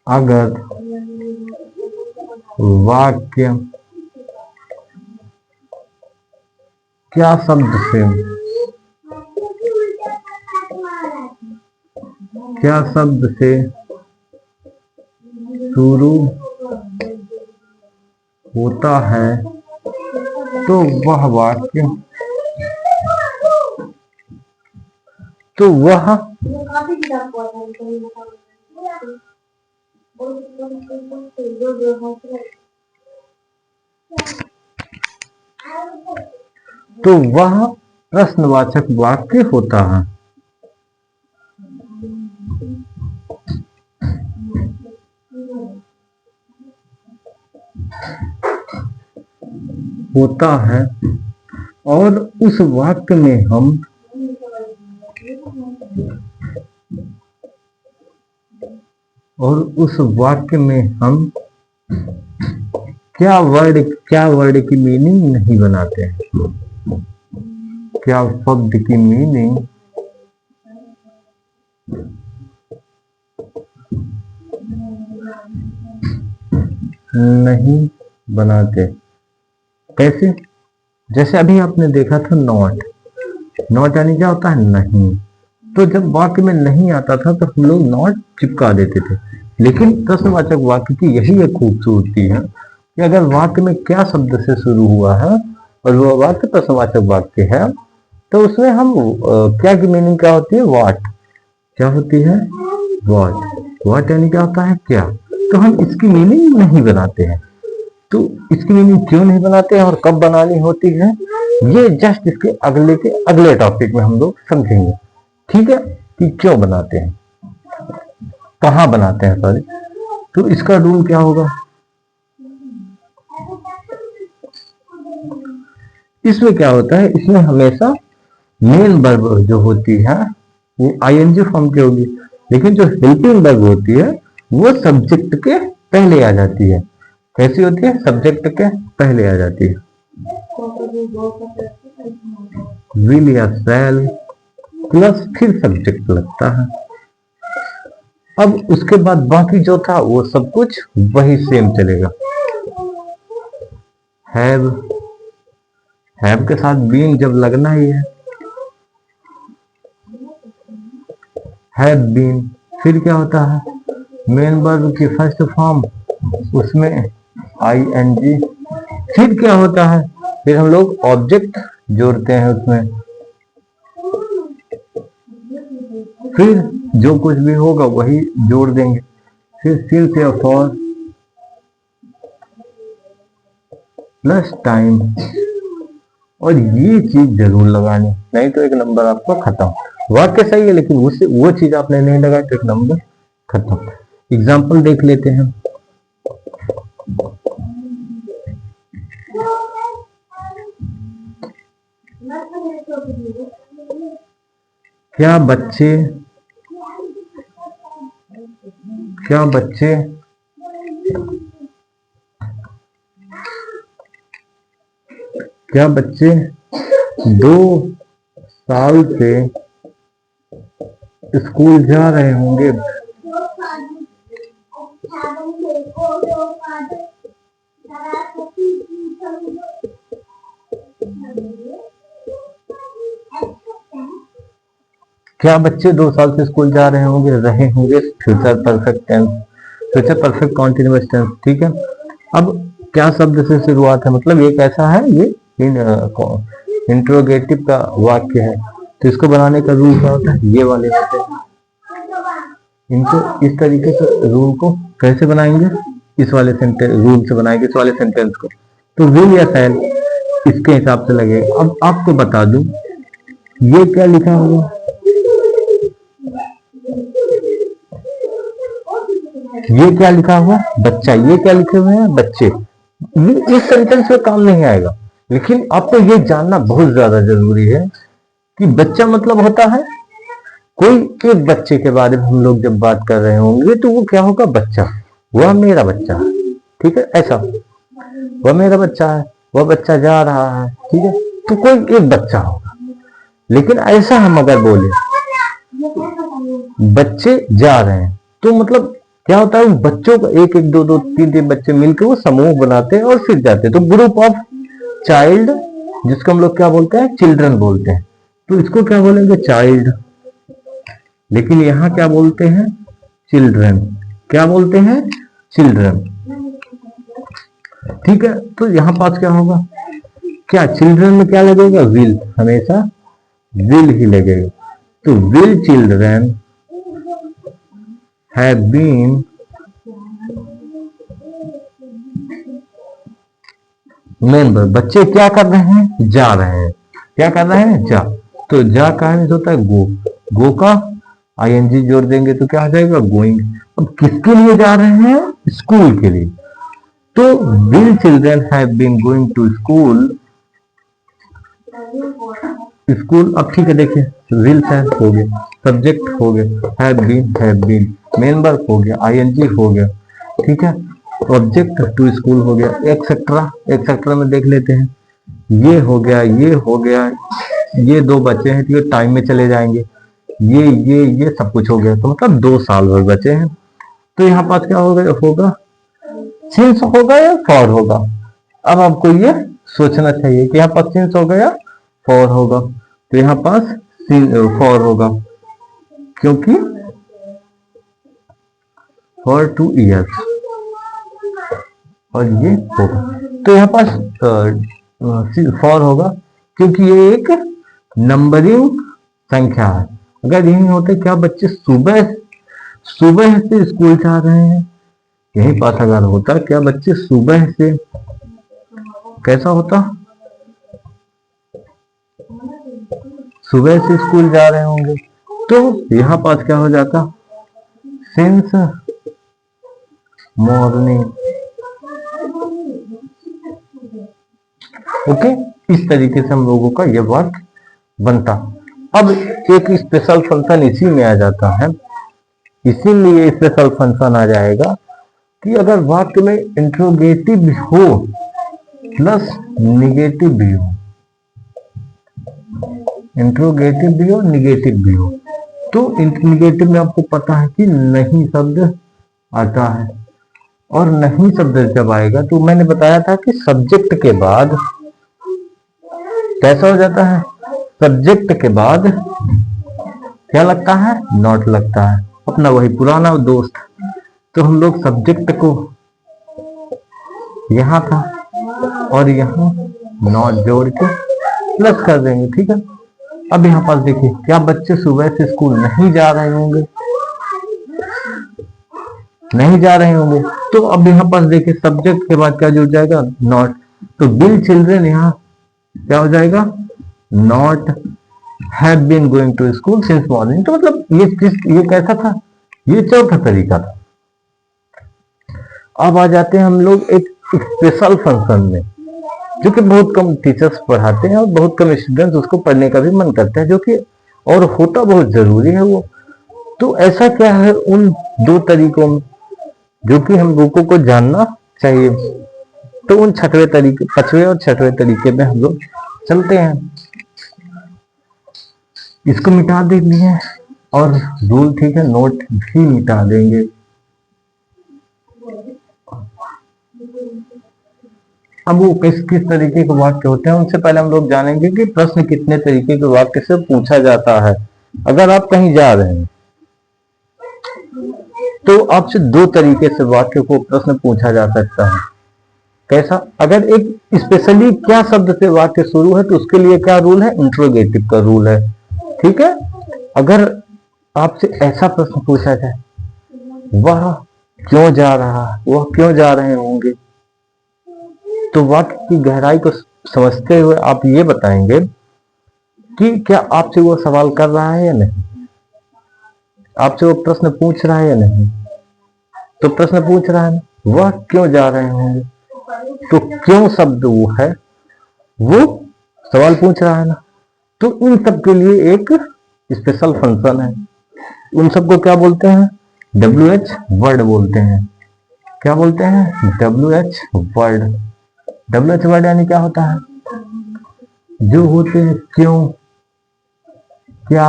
अगर वाक्य क्या शब्द से शुरू होता है तो वह वाक्य वह प्रश्नवाचक वाक्य होता है। और उस वाक्य में हम क्या वर्ड की मीनिंग नहीं बनाते हैं, क्या शब्द की मीनिंग नहीं बनाते। कैसे? जैसे अभी आपने देखा था नॉट यानी क्या होता है? नहीं। तो जब वाक्य में नहीं आता था तो हम लोग नॉट चिपका देते थे। लेकिन प्रश्नवाचक वाक्य की यही एक खूबसूरती है कि अगर वाक्य में क्या शब्द से शुरू हुआ है और वह वाक्य प्रश्नवाचक वाक्य है तो उसमें हम क्या की मीनिंग क्या होती है? व्हाट। क्या होती है? व्हाट यानी क्या होता है? क्या। तो हम इसकी मीनिंग नहीं बनाते हैं। तो इसकी मीनिंग क्यों नहीं बनाते हैं और कब बनानी होती है, ये जस्ट इसके अगले टॉपिक में हम लोग समझेंगे। ठीक है, कि क्यों बनाते हैं, कहां बनाते हैं, सॉरी। तो इसका रूल क्या होगा? इसमें क्या होता है? इसमें हमेशा मेन वर्ब जो होती है वो आईएनजी फॉर्म की होगी, लेकिन जो हेल्पिंग वर्ब होती है वो सब्जेक्ट के पहले आ जाती है। कैसी होती है? सब्जेक्ट के पहले आ जाती है। विल या शैल प्लस फिर सब्जेक्ट लगता है। अब उसके बाद बाकी जो था वो सब कुछ वही सेम चलेगा। हैव के साथ बीइंग जब लगना ही है, हैव बीन। फिर क्या होता है? मेन वर्ब की फर्स्ट फॉर्म, उसमें आईएनजी। फिर क्या होता है? फिर हम लोग ऑब्जेक्ट जोड़ते हैं उसमें। फिर जो कुछ भी होगा वही जोड़ देंगे। फिर सिंस या फॉर प्लस टाइम। और ये चीज जरूर लगानी, नहीं तो एक नंबर आपका खत्म। वाक्य सही है लेकिन उससे वो चीज आपने नहीं लगाई तो एक नंबर खत्म। एग्जाम्पल देख लेते हैं। क्या बच्चे 2 साल से स्कूल जा रहे होंगे? क्या बच्चे 2 साल से स्कूल जा रहे होंगे future perfect tense, future perfect continuous tense. ठीक है। अब क्या शब्द से शुरुआत है, मतलब ये कैसा है? ये इंट्रोगेटिव का वाक्य है। तो इसको बनाने का रूल क्या होता है? ये वाले होते हैं। इनको इस तरीके से रूल को कैसे बनाएंगे? इस वाले सेंटेंस रूल से बनाएंगे इस वाले सेंटेंस को। तो विल या शैल इसके हिसाब से लगेगा। अब आपको बता दूं ये क्या लिखा हुआ, ये क्या लिखा हुआ बच्चा, ये क्या लिखे हुए हैं बच्चे। ये इस सेंटेंस में काम नहीं आएगा, लेकिन आपको ये जानना बहुत ज्यादा जरूरी है कि बच्चा मतलब होता है कोई एक बच्चे के बारे में हम लोग जब बात कर रहे होंगे तो वो क्या होगा, बच्चा, वह मेरा बच्चा है, ठीक है, ऐसा वह मेरा बच्चा है, वह बच्चा जा रहा है, ठीक है, तो कोई एक बच्चा होगा। लेकिन ऐसा हम अगर बोले बच्चे जा रहे हैं तो मतलब क्या होता है, बच्चों का एक एक दो दो तीन तीन बच्चे मिलकर वो समूह बनाते हैं और फिर जाते हैं। तो ग्रुप ऑफ चाइल्ड, जिसको हम लोग क्या बोलते हैं, चिल्ड्रन बोलते हैं, तो इसको क्या बोलेंगे, चाइल्ड। लेकिन यहां क्या बोलते हैं, चिल्ड्रन, क्या बोलते हैं, चिल्ड्रन, ठीक है। तो यहां पास क्या होगा, क्या चिल्ड्रन में क्या लगेगा, विल, हमेशा विल ही लगेगा। तो will children have been member, बच्चे क्या कर रहे हैं, जा रहे हैं, क्या कर रहे हैं, जा। तो जा का मीन्स होता है गो, गो का आईएनजी जोड़ देंगे तो क्या आ जाएगा, गोइंग। अब किसके लिए जा रहे हैं, स्कूल के लिए। तो will children have been going to school, school. अब ठीक है, देखिए विल हो गया, सब्जेक्ट हो गया, हैव बीन, मेंबर हो गया, आईएनजी हो गया, ठीक है, ऑब्जेक्ट टू स्कूल हो गया, एक्सेट्रा, एक्सेट्रा में देख लेते हैं, ये हो गया, ये हो गया, ये दो बचे हैं, ठीक है, टाइम में चले जाएंगे, ये सब कुछ हो गया, तो मतलब 2 साल भर बचे हैं। तो यहाँ पास क्या होगा, सिंस होगा या फॉर होगा। अब आपको ये सोचना चाहिए कि यहाँ पास सिंस होगा या फॉर होगा। तो यहाँ पास फॉर होगा, क्योंकि फॉर 2 ईयर्स, और ये होगा। तो यहाँ पास फॉर होगा क्योंकि ये एक नंबरिंग संख्या है। अगर यही होते क्या बच्चे सुबह से स्कूल जा रहे हैं, यही पास अगर होता क्या बच्चे सुबह से, कैसा होता, सुबह से स्कूल जा रहे होंगे, तो यहाँ पास क्या हो जाता, सिंस मॉर्निंग। ओके, इस तरीके से हम लोगों का यह वाक्य बनता। अब एक स्पेशल फंक्शन इसी में आ जाता है, इसीलिए स्पेशल फंक्शन आ जाएगा कि अगर वाक्य में इंट्रोगेटिव भी हो प्लस निगेटिव भी हो, इंट्रोगेटिव भी हो निगेटिव भी हो, तो निगेटिव में आपको पता है कि नहीं शब्द आता है, और नहीं शब्द जब आएगा तो मैंने बताया था कि सब्जेक्ट के बाद कैसा हो जाता है, सब्जेक्ट के बाद क्या लगता है, नॉट लगता है, अपना वही पुराना दोस्त। तो हम लोग सब्जेक्ट को यहां था और यहां नॉट जोड़ के प्लस कर देंगे, ठीक है। अब यहां पास देखिए, क्या बच्चे सुबह से स्कूल नहीं जा रहे होंगे, नहीं जा रहे होंगे, तो अब यहां पास देखिए सब्जेक्ट के बाद क्या जुड़ जाएगा, नॉट। तो विल चिल्ड्रन यहाँ क्या हो जाएगा, not have been going to school since morning. तो मतलब ये कैसा था, ये चौथा तरीका था। अब आ जाते हैं हम लोग एक स्पेशल फंक्शन में, जो कि बहुत कम टीचर्स पढ़ाते हैं और बहुत कम स्टूडेंट्स उसको पढ़ने का भी मन करता है, जो कि और होता बहुत जरूरी है वो। तो ऐसा क्या है उन 2 तरीकों में जो कि हम लोगों को जानना चाहिए। तो उन 5वें और 6वें तरीके में हम लोग चलते हैं। इसको मिटा देंगे और रूल, ठीक है, नोट भी मिटा देंगे। अब वो किस तरीके के वाक्य होते हैं, उनसे पहले हम लोग जानेंगे कि प्रश्न कितने तरीके के वाक्य से पूछा जाता है। अगर आप कहीं जा रहे हैं तो आपसे 2 तरीके से वाक्य को प्रश्न पूछा जा सकता है। कैसा, अगर एक स्पेशली क्या शब्द से वाक्य शुरू है तो उसके लिए क्या रूल है, इंट्रोगेटिव का रूल है, ठीक है। अगर आपसे ऐसा प्रश्न पूछा जाए, वह क्यों जा रहा है, वह क्यों जा रहे होंगे, तो वाक्य की गहराई को समझते हुए आप ये बताएंगे कि क्या आपसे वो सवाल कर रहा है या नहीं, आपसे वो प्रश्न पूछ रहा है या नहीं। तो प्रश्न पूछ रहा है, वह क्यों जा रहे होंगे, तो क्यों शब्द वो है, वो सवाल पूछ रहा है ना। तो इन सब के लिए एक स्पेशल फंक्शन है, उन सबको क्या बोलते हैं, WH वर्ड बोलते हैं। क्या बोलते हैं, WH वर्ड। WH वर्ड यानी क्या होता है, जो होते हैं क्यों, क्या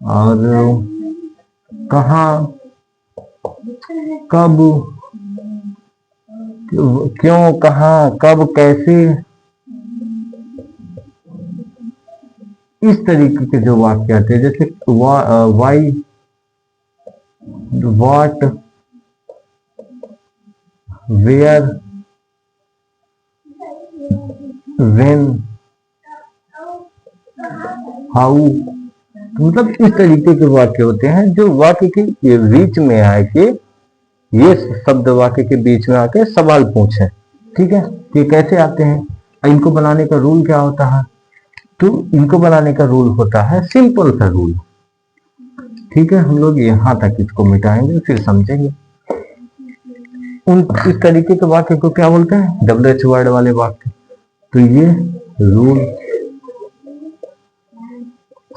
और कहाँ, कब, क्यों, कहाँ, कब, कैसे, इस तरीके के जो वाक्य आते हैं, जैसे why, what, where, when, how, मतलब इस तरीके के वाक्य होते हैं जो वाक्य के बीच में आके, ये शब्द वाक्य के बीच में आके सवाल पूछे। ठीक है, ये कैसे आते हैं, इनको बनाने का रूल क्या होता है, तो इनको बनाने का रूल होता है सिंपल सा रूल। ठीक है, हम लोग यहां तक इसको मिटाएंगे फिर समझेंगे। उन इस तरीके के वाक्य को क्या बोलते हैं, WH वर्ड वाले वाक्य। तो ये रूल,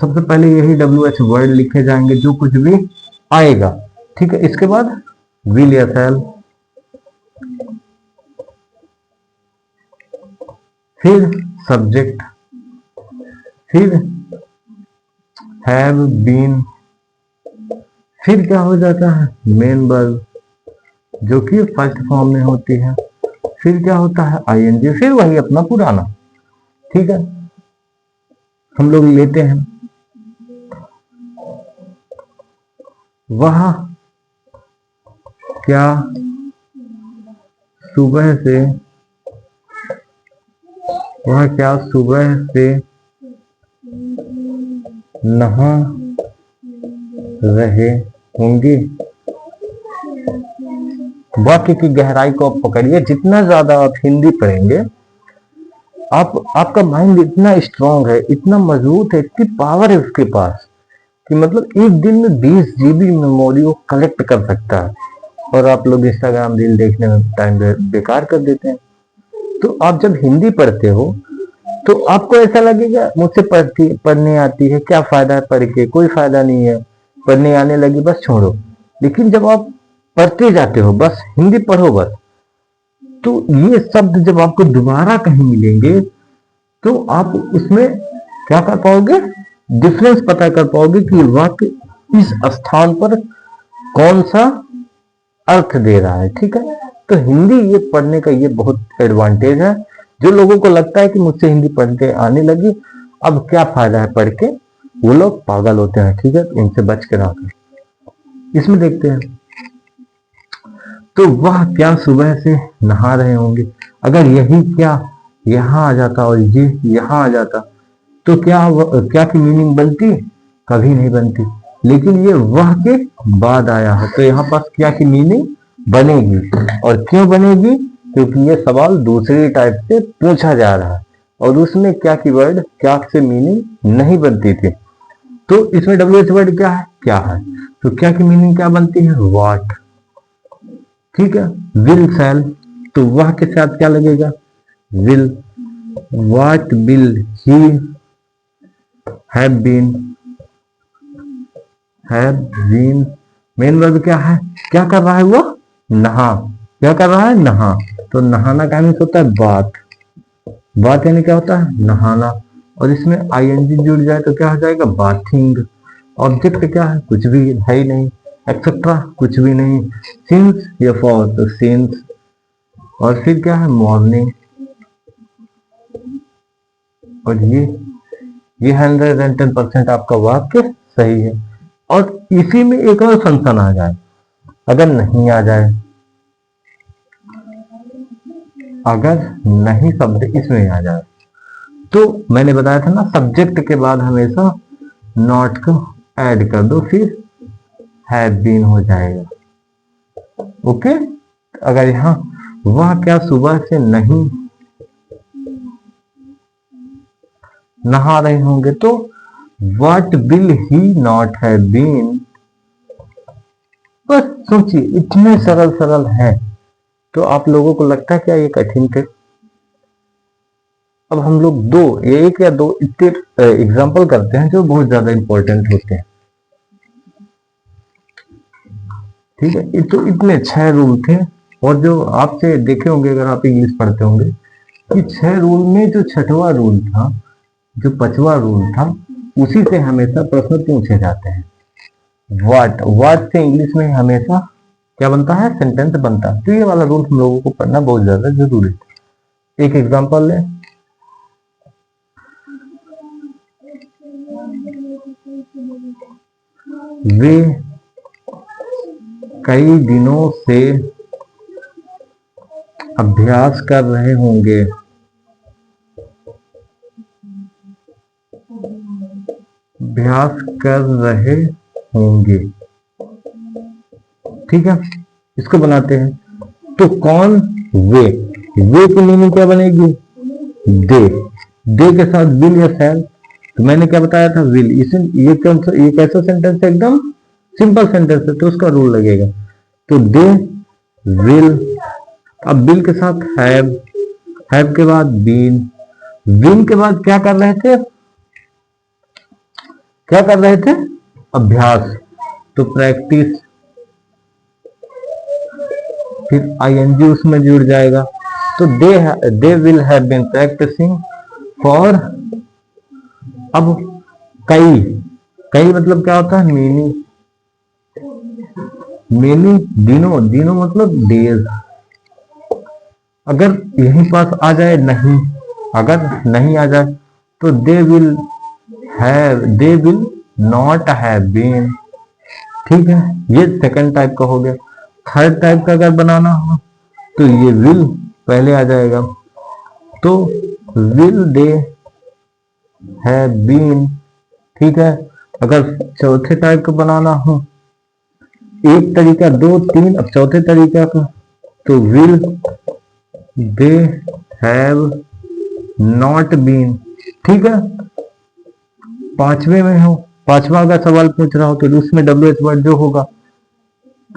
सबसे पहले यही WH वर्ड लिखे जाएंगे जो कुछ भी आएगा। ठीक है, इसके बाद विल या शैल, फिर सब्जेक्ट, फिर हैव बीन, फिर क्या हो जाता है मेन वर्ब जो कि फर्स्ट फॉर्म में होती है, फिर क्या होता है ING, फिर वही अपना पुराना। ठीक है, हम लोग लेते हैं वह क्या सुबह से, वह क्या सुबह से नहा रहे होंगे। वाक्य की गहराई को आप पकड़िए, जितना ज्यादा आप हिंदी पढ़ेंगे, आपका माइंड इतना स्ट्रांग है, इतना मजबूत है, इतनी पावर है उसके पास कि मतलब एक दिन में 20 GB मेमोरी वो कलेक्ट कर सकता है। और आप लोग इंस्टाग्राम रील देखने में टाइम बेकार कर देते हैं। तो आप जब हिंदी पढ़ते हो तो आपको ऐसा लगेगा मुझसे पढ़ने आती है, क्या फायदा है पढ़ के, कोई फायदा नहीं है, पढ़ने आने लगी बस छोड़ो। लेकिन जब आप पढ़ते जाते हो, बस हिंदी पढ़ो बस, तो ये शब्द जब आपको दोबारा कहीं मिलेंगे तो आप उसमें क्या कर पाओगे, डिफरेंस पता कर पाओगे कि वाक्य इस स्थान पर कौन सा अर्थ दे रहा है। ठीक है, तो हिंदी ये पढ़ने का ये बहुत एडवांटेज है। जो लोगों को लगता है कि मुझसे हिंदी पढ़ते आने लगी, अब क्या फायदा है पढ़ के, वो लोग पागल होते हैं। ठीक है, इनसे बच के रहो। इसमें देखते हैं, तो वह क्या सुबह से नहा रहे होंगे, अगर यही क्या यहां आ जाता और ये यहां आ जाता तो क्या की मीनिंग बनती, कभी नहीं बनती। लेकिन ये वह के बाद आया है तो यहाँ पास क्या की मीनिंग बनेगी। और क्यों बनेगी, क्योंकि ये सवाल दूसरी टाइप से पूछा जा रहा है और उसमें क्या की वर्ड क्या से मीनिंग नहीं बनती थी। तो इसमें WH वर्ड क्या है, क्या है, तो क्या की मीनिंग क्या बनती है, व्हाट। ठीक है, विल शैल, तो वह के साथ क्या लगेगा, will. What will he have been, main verb क्या है, क्या कर रहा है वो, नहा, क्या कर रहा है, नहा। तो नहाना का मीन्स होता है बात, बात यानी क्या होता है, नहाना। और इसमें ING जुड़ जाए तो क्या हो जाएगा, बाथिंग। ऑब्जेक्ट क्या है, कुछ भी है ही नहीं, एक्सेट्रा कुछ भी नहीं। सिंस या फॉर, तो सिंस। और फिर क्या है, मॉर्निंग। और ये 110% आपका वाक्य सही है। और इसी में एक और फंक्शन आ जाए, अगर नहीं आ जाए, अगर नहीं शब्द इसमें आ जाए, तो मैंने बताया था ना सब्जेक्ट के बाद हमेशा नॉट को ऐड कर दो, फिर हैव बीन हो जाएगा। ओके, अगर यहाँ वह क्या सुबह से नहीं नहा रहे होंगे? तो what will he not have been. बस सोचिए, इतने सरल सरल है, तो आप लोगों को लगता है क्या ये कठिन थे? अब हम लोग दो, एक या दो इतने एग्जाम्पल करते हैं जो बहुत ज्यादा इंपॉर्टेंट होते हैं। ठीक है, ये तो इतने 6 रूल थे, और जो आपसे देखे होंगे अगर आप इंग्लिश पढ़ते होंगे कि 6 रूल में जो 6वां रूल था, जो 5वां रूल था, उसी से हमेशा प्रश्न पूछे जाते हैं। व्हाट से इंग्लिश में हमेशा क्या बनता है? सेंटेंस बनता है। तो ये वाला रूल हम लोगों को पढ़ना बहुत ज्यादा जरूरी है। एक एग्जांपल लें, वे कई दिनों से अभ्यास कर रहे होंगे। अभ्यास कर रहे होंगे। ठीक है, इसको बनाते हैं। तो कौन? वे की मीनिंग क्या बनेगी? दे के साथ विल या शैल। तो मैंने क्या बताया था? विल। ये कैसा सेंटेंस है? एकदम सिंपल सेंटेंस है, तो उसका रूल लगेगा। तो दे विल, अब विल के साथ हैव के बाद बीन, बीन के बाद क्या कर रहे थे? अभ्यास। तो प्रैक्टिस, फिर आईएनजी उसमें जुड़ जाएगा। तो they will have been practising for, अब कई मतलब क्या होता है? मेनी दिनों मतलब डेज। अगर यहीं पास आ जाए नहीं, अगर नहीं आ जाए तो they will not have been. ठीक है, ये सेकंड टाइप का हो गया। थर्ड टाइप का अगर बनाना हो तो ये विल पहले आ जाएगा। तो विल दे हैव बीन। ठीक है, अगर चौथे टाइप का बनाना हो, एक तरीका, 2, 3, अब चौथे तरीका का, तो will they have not been. ठीक है, पांचवे में हो, पांचवा का सवाल पूछ रहा हो तो उसमें WH वर्ड जो होगा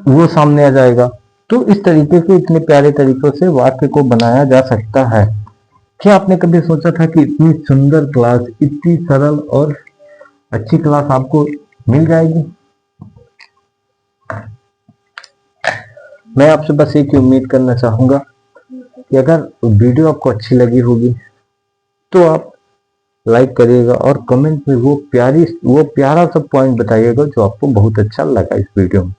वो सामने आ जाएगा। तो इस तरीके से इतने प्यारे तरीकों से वाक्य को बनाया जा सकता है। क्या आपने कभी सोचा था कि इतनी सुंदर क्लास, इतनी सरल और अच्छी क्लास आपको मिल जाएगी? मैं आपसे बस एक ही उम्मीद करना चाहूंगा कि अगर वीडियो आपको अच्छी लगी होगी तो आप लाइक करिएगा और कमेंट में वो प्यारा सा पॉइंट बताइएगा जो आपको बहुत अच्छा लगा इस वीडियो में।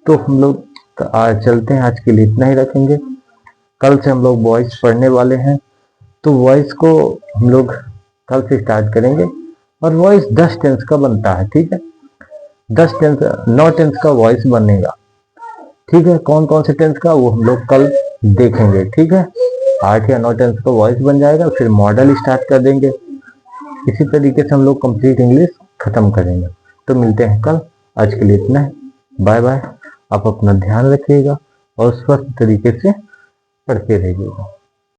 तो हम लोग चलते हैं, आज के लिए इतना ही रखेंगे। कल से हम लोग वॉइस पढ़ने वाले हैं, तो वॉइस को हम लोग कल से स्टार्ट करेंगे। और वॉइस 10 टेंस का बनता है। ठीक है, 9 टेंस का वॉइस बनेगा। ठीक है, कौन कौन से टेंस का वो हम लोग कल देखेंगे। ठीक है, 8 या 9 टेंस का वॉइस बन जाएगा, फिर मॉडल स्टार्ट कर देंगे। इसी तरीके से हम लोग कंप्लीट इंग्लिश खत्म करेंगे। तो मिलते हैं कल, आज के लिए इतना है। Bye bye. आप अपना ध्यान रखिएगा और स्वस्थ तरीके से पढ़ते रहिएगा।